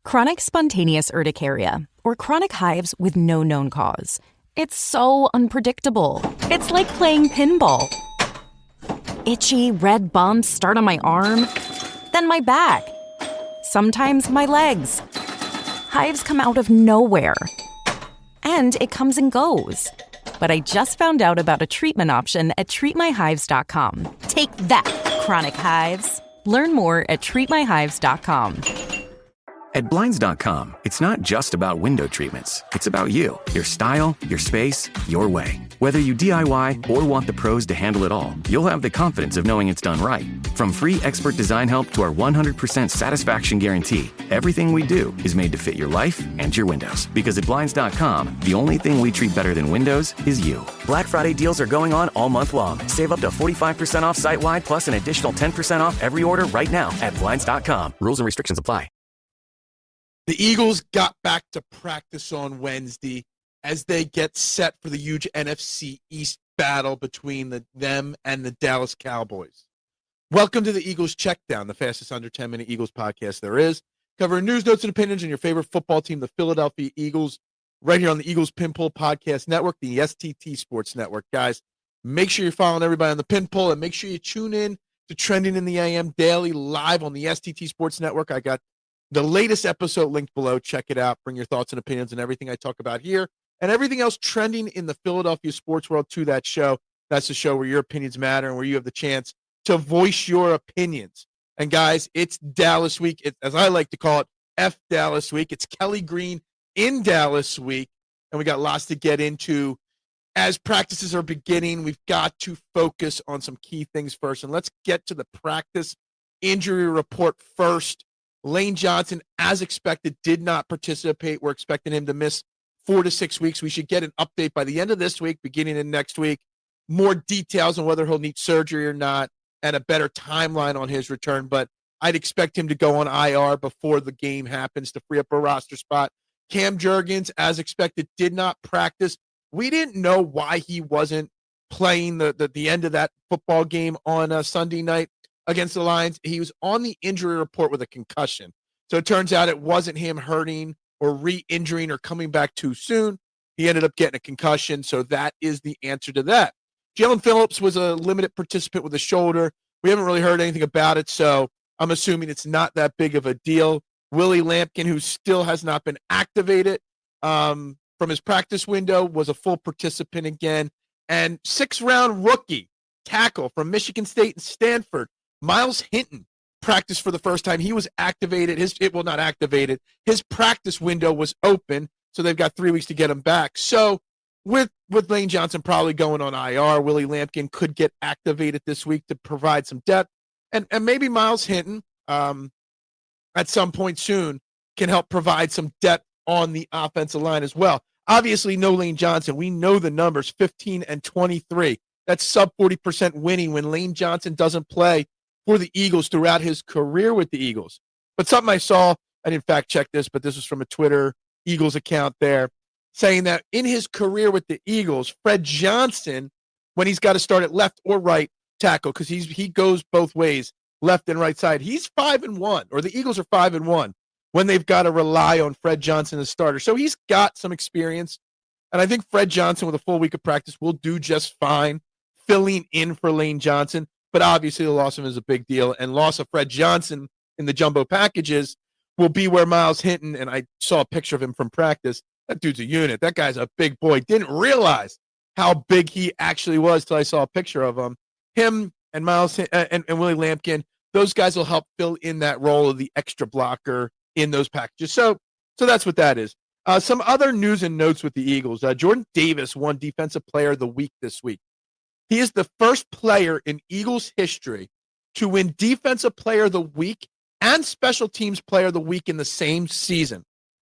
Chronic spontaneous urticaria, or chronic hives with no known cause. It's so unpredictable. It's like playing pinball. Itchy, red bumps start on my arm, then my back. Sometimes my legs. Hives come out of nowhere. And it comes and goes. But I just found out about a treatment option at treatmyhives.com. Take that, chronic hives. Learn more at treatmyhives.com. At Blinds.com, it's not just about window treatments. It's about you, your style, your space, your way. Whether you DIY or want the pros to handle it all, you'll have the confidence of knowing it's done right. From free expert design help to our 100% satisfaction guarantee, everything we do is made to fit your life and your windows. Because at Blinds.com, the only thing we treat better than windows is you. Black Friday deals are going on all month long. Save up to 45% off site-wide plus an additional 10% off every order right now at Blinds.com. Rules and restrictions apply. The Eagles got back to practice on Wednesday as they get set for the huge NFC East battle between them and the Dallas Cowboys. Welcome to the Eagles Checkdown, the fastest under 10-minute Eagles podcast there is. Covering news, notes, and opinions on your favorite football team, the Philadelphia Eagles, right here on the Eagles Pinpool Podcast Network, the STT Sports Network. Guys, make sure you're following everybody on the Pinpool, and make sure you tune in to Trending in the AM daily live on the STT Sports Network. I got the latest episode linked below. Check it out. Bring your thoughts and opinions on everything I talk about here and everything else trending in the Philadelphia sports world to that show. That's the show where your opinions matter and where you have the chance to voice your opinions. And guys, it's Dallas week. As I like to call it, F Dallas week. It's Kelly Green in Dallas week. And we got lots to get into. As practices are beginning, we've got to focus on some key things first. And let's get to the practice injury report first. Lane Johnson, as expected, did not participate. We're expecting him to miss 4 to 6 weeks. We should get an update by the end of this week, beginning of next week. More details on whether he'll need surgery or not and a better timeline on his return. But I'd expect him to go on IR before the game happens to free up a roster spot. Cam Jurgens, as expected, did not practice. We didn't know why he wasn't playing the end of that football game on Sunday night against the Lions. He was on the injury report with a concussion. So it turns out it wasn't him hurting or re-injuring or coming back too soon. He ended up getting a concussion. So that is the answer to that. Jalen Phillips was a limited participant with a shoulder. We haven't really heard anything about it, so I'm assuming it's not that big of a deal. Willie Lampkin, who still has not been activated from his practice window, was a full participant again. And 6th-round rookie tackle from Michigan State and Stanford, Miles Hinton, practiced for the first time. He was activated. Not activated. His practice window was open, so they've got 3 weeks to get him back. So with Lane Johnson probably going on IR, Willie Lampkin could get activated this week to provide some depth. And maybe Miles Hinton, at some point soon, can help provide some depth on the offensive line as well. Obviously, no Lane Johnson. We know the numbers, 15 and 23. That's sub 40% winning when Lane Johnson doesn't play for the Eagles throughout his career with the Eagles. But something I saw, I didn't fact check this, but this was from a Twitter Eagles account there, saying that in his career with the Eagles, Fred Johnson, when he's got to start at left or right tackle, because he goes both ways, left and right side, he's 5-1, or the Eagles are 5-1 when they've got to rely on Fred Johnson as starter. So he's got some experience, and I think Fred Johnson with a full week of practice will do just fine filling in for Lane Johnson. But obviously the loss of him is a big deal, and loss of Fred Johnson in the jumbo packages will be where Miles Hinton, and I saw a picture of him from practice. That dude's a unit. That guy's a big boy. Didn't realize how big he actually was till I saw a picture of him. Him and Miles and Willie Lampkin, those guys will help fill in that role of the extra blocker in those packages. So that's what that is. Some other news and notes with the Eagles. Jordan Davis won Defensive Player of the Week this week. He is the first player in Eagles history to win Defensive Player of the Week and Special Teams Player of the Week in the same season.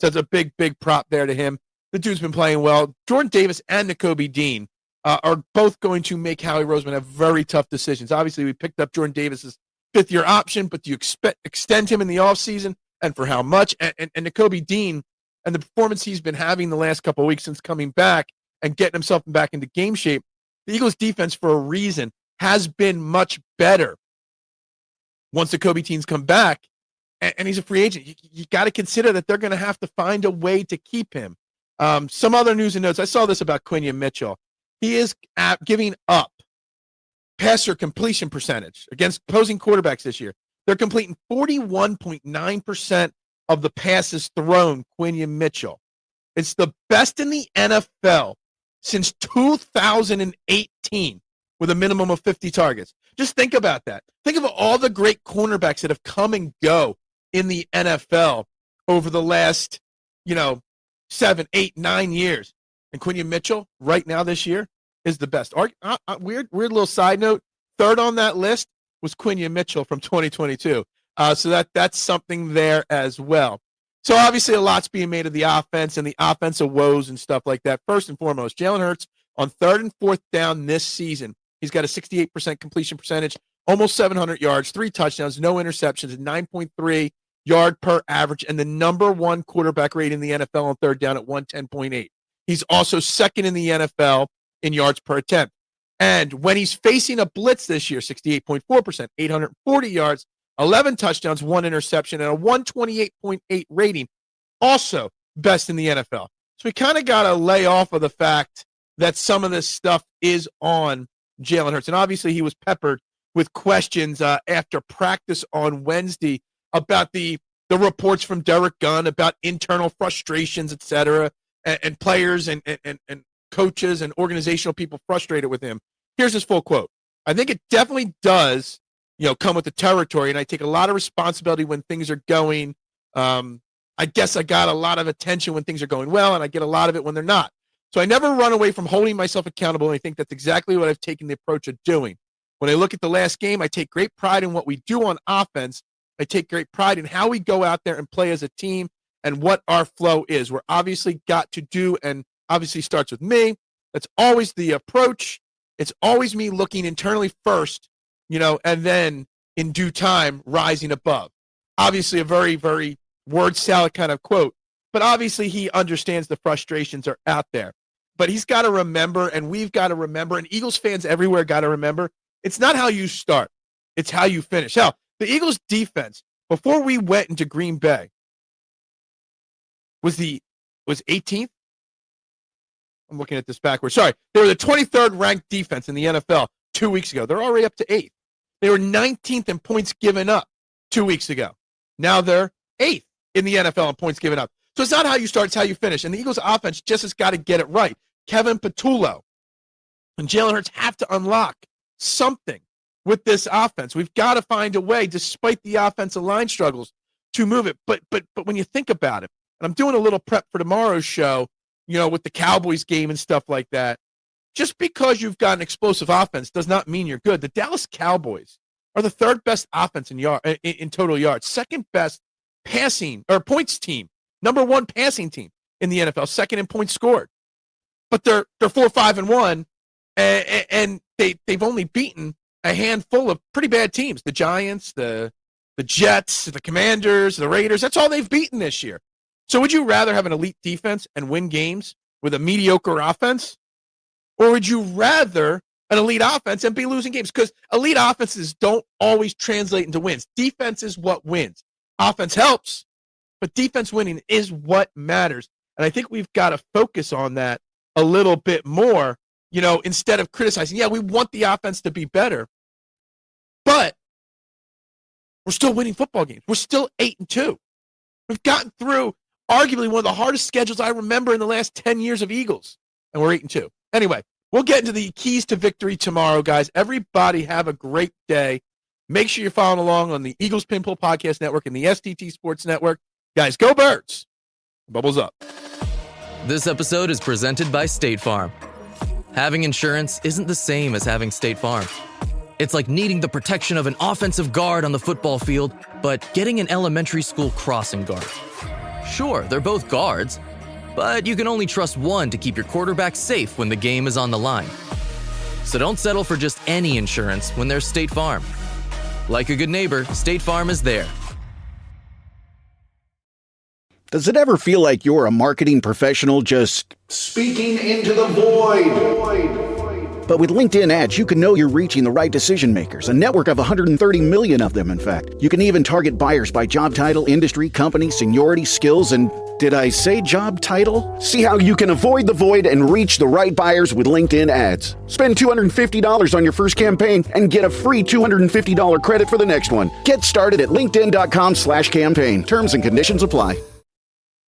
So it's a big, big prop there to him. The dude's been playing well. Jordan Davis and Nakobe Dean are both going to make Howie Roseman have very tough decisions. Obviously, we picked up Jordan Davis's 5th-year option, but do you extend him in the offseason, and for how much? And Nakobe Dean and the performance he's been having the last couple of weeks since coming back and getting himself back into game shape, the Eagles' defense, for a reason, has been much better once the Kobe teams come back. and he's a free agent. You got to consider that they're going to have to find a way to keep him. Some other news and notes. I saw this about Quinion Mitchell. He is giving up passer completion percentage against opposing quarterbacks this year. They're completing 41.9% of the passes thrown, Quinion Mitchell. It's the best in the NFL since 2018 with a minimum of 50 targets. Just think about that. Think of all the great cornerbacks that have come and go in the NFL over the last, 7, 8, 9 years. And Quinion Mitchell, right now this year, is the best. Weird little side note. Third on that list was Quinion Mitchell from 2022. So that's something there as well. So obviously a lot's being made of the offense and the offensive woes and stuff like that. First and foremost, Jalen Hurts on 3rd and 4th down this season. He's got a 68% completion percentage, almost 700 yards, 3 touchdowns, no interceptions, 9.3 yard per average, and the number 1 quarterback rate in the NFL on 3rd down at 110.8. He's also 2nd in the NFL in yards per attempt. And when he's facing a blitz this year, 68.4%, 840 yards, 11 touchdowns, 1 interception, and a 128.8 rating, also best in the NFL. So we kind of got to lay off of the fact that some of this stuff is on Jalen Hurts. And obviously he was peppered with questions after practice on Wednesday about the reports from Derek Gunn about internal frustrations, et cetera, and players and coaches and organizational people frustrated with him. Here's his full quote. I think it definitely does, come with the territory, and I take a lot of responsibility when things are going. I guess I got a lot of attention when things are going well, and I get a lot of it when they're not. So I never run away from holding myself accountable, and I think that's exactly what I've taken the approach of doing. When I look at the last game, I take great pride in what we do on offense. I take great pride in how we go out there and play as a team and what our flow is. We're obviously got to do, and obviously starts with me. That's always the approach. It's always me looking internally first, and then in due time rising above. Obviously a very, very word salad kind of quote, but obviously he understands the frustrations are out there. But he's got to remember, and we've got to remember, and Eagles fans everywhere got to remember, it's not how you start, it's how you finish. Hell, the Eagles defense, before we went into Green Bay, was 18th? I'm looking at this backwards. Sorry. They were the 23rd ranked defense in the NFL 2 weeks ago. They're already up to 8th. They were 19th in points given up 2 weeks ago. Now they're 8th in the NFL in points given up. So it's not how you start, it's how you finish. And the Eagles offense just has got to get it right. Kevin Patullo and Jalen Hurts have to unlock something with this offense. We've got to find a way, despite the offensive line struggles, to move it. But when you think about it, and I'm doing a little prep for tomorrow's show, with the Cowboys game and stuff like that, just because you've got an explosive offense does not mean you're good. The Dallas Cowboys are the 3rd best offense in total yards, 2nd best passing or points team, number 1 passing team in the NFL, 2nd in points scored. But they're 4-5-1, and they've only beaten a handful of pretty bad teams: the Giants, the Jets, the Commanders, the Raiders. That's all they've beaten this year. So would you rather have an elite defense and win games with a mediocre offense? Or would you rather an elite offense and be losing games? Because elite offenses don't always translate into wins. Defense is what wins. Offense helps, but defense winning is what matters. And I think we've got to focus on that a little bit more, instead of criticizing. Yeah, we want the offense to be better, but we're still winning football games. We're still 8-2. We've gotten through arguably one of the hardest schedules I remember in the last 10 years of Eagles, and we're 8-2. Anyway, we'll get into the keys to victory tomorrow, guys. Everybody have a great day. Make sure you're following along on the Eagles Pinpool Podcast Network and the STT Sports Network. Guys, go Birds. Bubbles up. This episode is presented by State Farm. Having insurance isn't the same as having State Farm. It's like needing the protection of an offensive guard on the football field, but getting an elementary school crossing guard. Sure, they're both guards, but you can only trust one to keep your quarterback safe when the game is on the line. So don't settle for just any insurance when there's State Farm. Like a good neighbor, State Farm is there. Does it ever feel like you're a marketing professional just speaking into the void? But with LinkedIn ads, you can know you're reaching the right decision makers, a network of 130 million of them, in fact. You can even target buyers by job title, industry, company, seniority, skills, and did I say job title? See how you can avoid the void and reach the right buyers with LinkedIn ads. Spend $250 on your first campaign and get a free $250 credit for the next one. Get started at linkedin.com/campaign. Terms and conditions apply.